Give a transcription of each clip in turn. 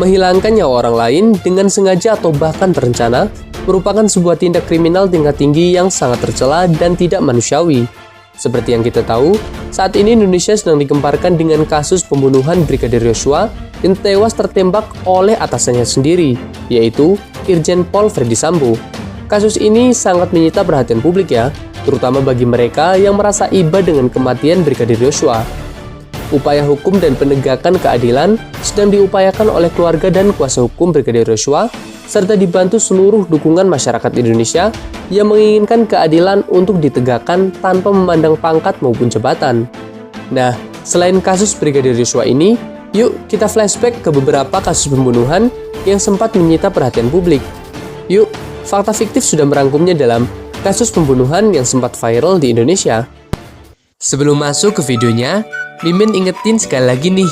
Menghilangkan nyawa orang lain dengan sengaja atau bahkan terencana merupakan sebuah tindak kriminal tingkat tinggi yang sangat tercela dan tidak manusiawi. Seperti yang kita tahu, saat ini Indonesia sedang digemparkan dengan kasus pembunuhan Brigadir Yosua yang tewas tertembak oleh atasannya sendiri, yaitu Irjen Pol Verdi Sambo. Kasus ini sangat menyita perhatian publik ya, terutama bagi mereka yang merasa iba dengan kematian Brigadir Yosua. Upaya hukum dan penegakan keadilan sedang diupayakan oleh keluarga dan kuasa hukum Brigadir Yosua, serta dibantu seluruh dukungan masyarakat Indonesia yang menginginkan keadilan untuk ditegakkan tanpa memandang pangkat maupun jabatan. Nah, selain kasus Brigadir Yosua ini, yuk kita flashback ke beberapa kasus pembunuhan yang sempat menyita perhatian publik. Yuk, Fakta Fiktif sudah merangkumnya dalam kasus pembunuhan yang sempat viral di Indonesia. Sebelum masuk ke videonya, Mimin ingetin sekali lagi nih,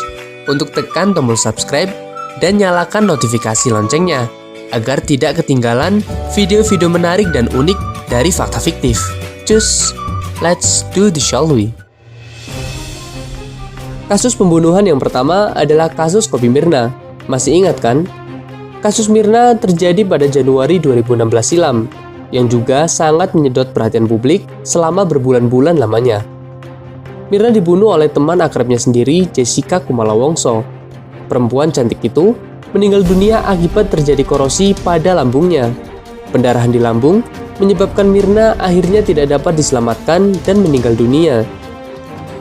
untuk tekan tombol subscribe dan nyalakan notifikasi loncengnya, agar tidak ketinggalan video-video menarik dan unik dari Fakta Fiktif. Cus, let's do the shall we? Kasus pembunuhan yang pertama adalah kasus Kopi Mirna. Masih ingat kan? Kasus Mirna terjadi pada Januari 2016 silam, yang juga sangat menyedot perhatian publik selama berbulan-bulan lamanya. Mirna dibunuh oleh teman akrabnya sendiri, Jessica Kumala Wongso. Perempuan cantik itu meninggal dunia akibat terjadi korosi pada lambungnya. Pendarahan di lambung menyebabkan Mirna akhirnya tidak dapat diselamatkan dan meninggal dunia.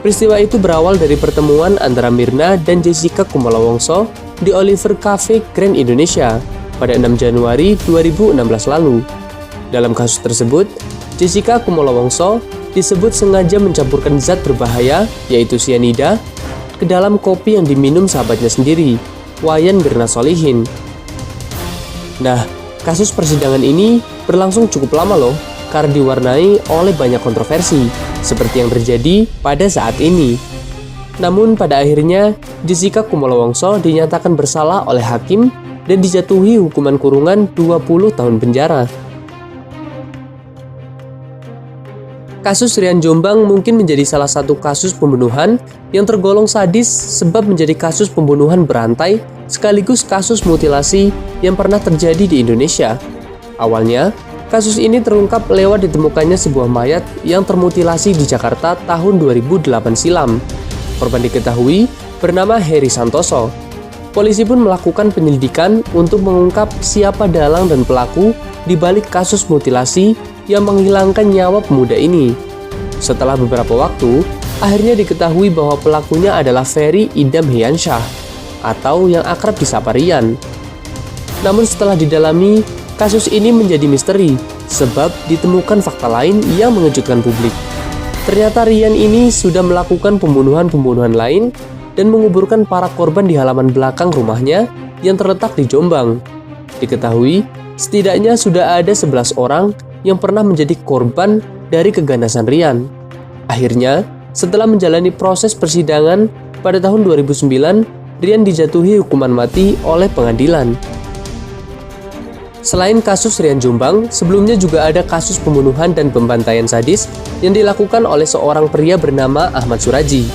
Peristiwa itu berawal dari pertemuan antara Mirna dan Jessica Kumala Wongso di Oliver Cafe Grand Indonesia pada 6 Januari 2016 lalu. Dalam kasus tersebut, Jessica Kumala Wongso disebut sengaja mencampurkan zat berbahaya, yaitu sianida, ke dalam kopi yang diminum sahabatnya sendiri, Wayan Mirna Solihin. Nah, kasus persidangan ini berlangsung cukup lama loh, karena diwarnai oleh banyak kontroversi, seperti yang terjadi pada saat ini. Namun pada akhirnya, Jessica Kumala Wongso dinyatakan bersalah oleh hakim dan dijatuhi hukuman kurungan 20 tahun penjara. Kasus Rian Jombang mungkin menjadi salah satu kasus pembunuhan yang tergolong sadis sebab menjadi kasus pembunuhan berantai sekaligus kasus mutilasi yang pernah terjadi di Indonesia. Awalnya, kasus ini terungkap lewat ditemukannya sebuah mayat yang termutilasi di Jakarta tahun 2008 silam. Korban diketahui bernama Heri Santoso. Polisi pun melakukan penyelidikan untuk mengungkap siapa dalang dan pelaku di balik kasus mutilasi yang menghilangkan nyawa pemuda ini. Setelah beberapa waktu, akhirnya diketahui bahwa pelakunya adalah Ferry Idam Hiansyah atau yang akrab disapa Rian. Namun setelah didalami, kasus ini menjadi misteri sebab ditemukan fakta lain yang mengejutkan publik. Ternyata Rian ini sudah melakukan pembunuhan-pembunuhan lain dan menguburkan para korban di halaman belakang rumahnya yang terletak di Jombang. Diketahui, setidaknya sudah ada 11 orang yang pernah menjadi korban dari keganasan Rian. Akhirnya, setelah menjalani proses persidangan pada tahun 2009, Rian dijatuhi hukuman mati oleh pengadilan. Selain kasus Rian Jombang, sebelumnya juga ada kasus pembunuhan dan pembantaian sadis yang dilakukan oleh seorang pria bernama Ahmad Suraji.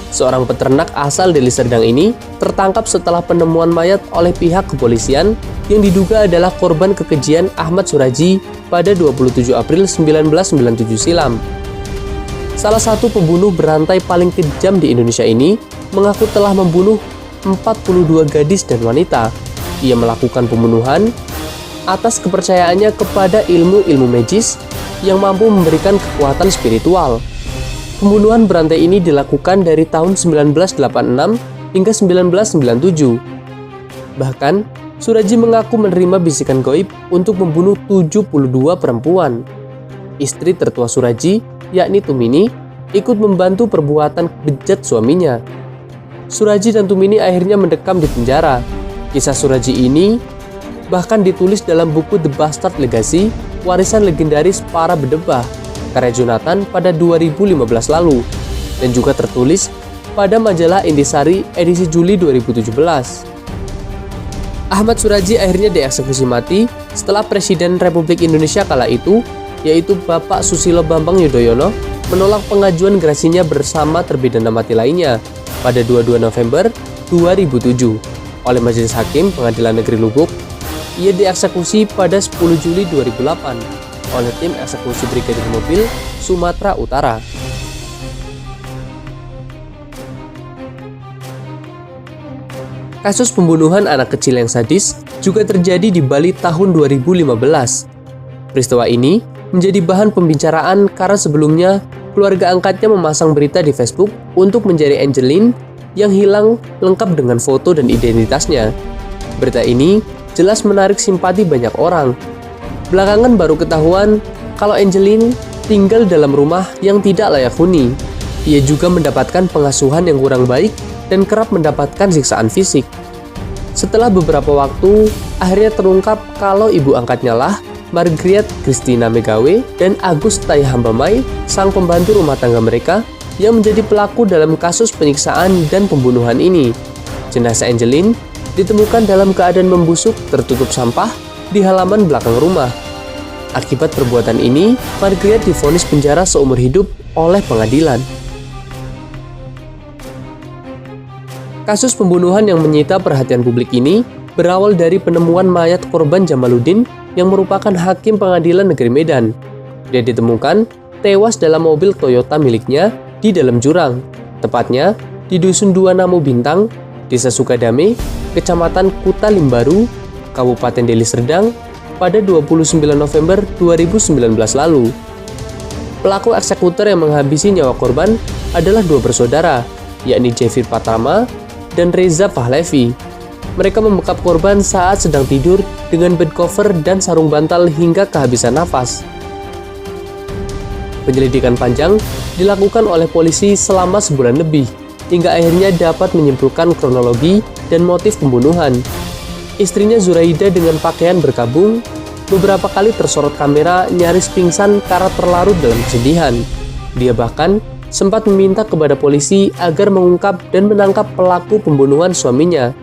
Seorang peternak asal Deli Serdang ini tertangkap setelah penemuan mayat oleh pihak kepolisian yang diduga adalah korban kekejian Ahmad Suraji pada 27 April 1997 silam. Salah satu pembunuh berantai paling kejam di Indonesia ini mengaku telah membunuh 42 gadis dan wanita. Ia melakukan pembunuhan atas kepercayaannya kepada ilmu-ilmu magis yang mampu memberikan kekuatan spiritual. Pembunuhan berantai ini dilakukan dari tahun 1986 hingga 1997. Bahkan, Suraji mengaku menerima bisikan gaib untuk membunuh 72 perempuan. Istri tertua Suraji, yakni Tumini, ikut membantu perbuatan bejat suaminya. Suraji dan Tumini akhirnya mendekam di penjara. Kisah Suraji ini bahkan ditulis dalam buku The Bastard Legacy, warisan legendaris para bedebah, karya Jonathan pada 2015 lalu, dan juga tertulis pada majalah Indisari edisi Juli 2017. Ahmad Suraji akhirnya dieksekusi mati setelah Presiden Republik Indonesia kala itu, yaitu Bapak Susilo Bambang Yudhoyono, menolak pengajuan gerasinya bersama terpidana mati lainnya pada 22 November 2007. oleh Majelis Hakim Pengadilan Negeri Lubuk. Ia dieksekusi pada 10 Juli 2008 oleh tim eksekusi Brigadir Mobil Sumatera Utara. Kasus pembunuhan anak kecil yang sadis juga terjadi di Bali tahun 2015. Peristiwa ini menjadi bahan pembicaraan karena sebelumnya keluarga angkatnya memasang berita di Facebook untuk mencari Angeline yang hilang lengkap dengan foto dan identitasnya. Berita ini jelas menarik simpati banyak orang. Belakangan baru ketahuan kalau Angeline tinggal dalam rumah yang tidak layak huni. Ia juga mendapatkan pengasuhan yang kurang baik dan kerap mendapatkan siksaan fisik. Setelah beberapa waktu, akhirnya terungkap kalau ibu angkatnya lah Margriet Christina Megawe dan Agus Taihambamai, sang pembantu rumah tangga mereka, yang menjadi pelaku dalam kasus penyiksaan dan pembunuhan ini. Jenazah Angeline ditemukan dalam keadaan membusuk tertutup sampah di halaman belakang rumah. Akibat perbuatan ini, Margriet divonis penjara seumur hidup oleh pengadilan. Kasus pembunuhan yang menyita perhatian publik ini berawal dari penemuan mayat korban Jamaluddin yang merupakan hakim pengadilan negeri Medan. Dia ditemukan tewas dalam mobil Toyota miliknya di dalam jurang, tepatnya di Dusun 2 Namu Bintang, Desa Sukadame, Kecamatan Kuta Limbaru, Kabupaten Deli Serdang, pada 29 November 2019 lalu. Pelaku eksekutor yang menghabisi nyawa korban adalah dua bersaudara, yakni Jeffrey Patrama dan Reza Pahlevi. Mereka membekap korban saat sedang tidur dengan bed cover dan sarung bantal hingga kehabisan nafas. Penyelidikan panjang dilakukan oleh polisi selama sebulan lebih, hingga akhirnya dapat menyimpulkan kronologi dan motif pembunuhan. Istrinya Zuraida dengan pakaian berkabung beberapa kali tersorot kamera nyaris pingsan karena terlarut dalam kesedihan. Dia bahkan sempat meminta kepada polisi agar mengungkap dan menangkap pelaku pembunuhan suaminya.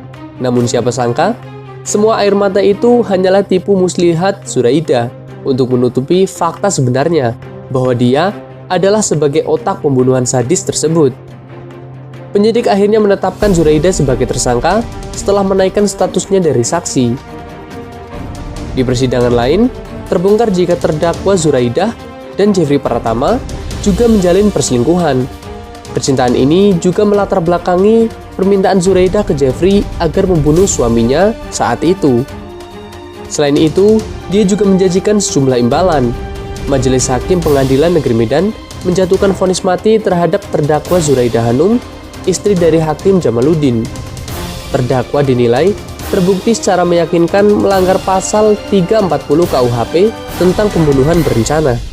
Namun siapa sangka, semua air mata itu hanyalah tipu muslihat Zuraida untuk menutupi fakta sebenarnya bahwa dia adalah sebagai otak pembunuhan sadis tersebut. Penyidik akhirnya menetapkan Zuraida sebagai tersangka setelah menaikkan statusnya dari saksi. Di persidangan lain, terbongkar jika terdakwa Zuraida dan Jeffrey Pratama juga menjalin perselingkuhan. Percintaan ini juga melatar belakangi permintaan Zuraida ke Jeffrey agar membunuh suaminya saat itu. Selain itu, dia juga menjanjikan sejumlah imbalan. Majelis Hakim Pengadilan Negeri Medan menjatuhkan vonis mati terhadap terdakwa Zuraida Hanum, istri dari Hakim Jamaluddin. Terdakwa dinilai terbukti secara meyakinkan melanggar pasal 340 KUHP tentang pembunuhan berencana.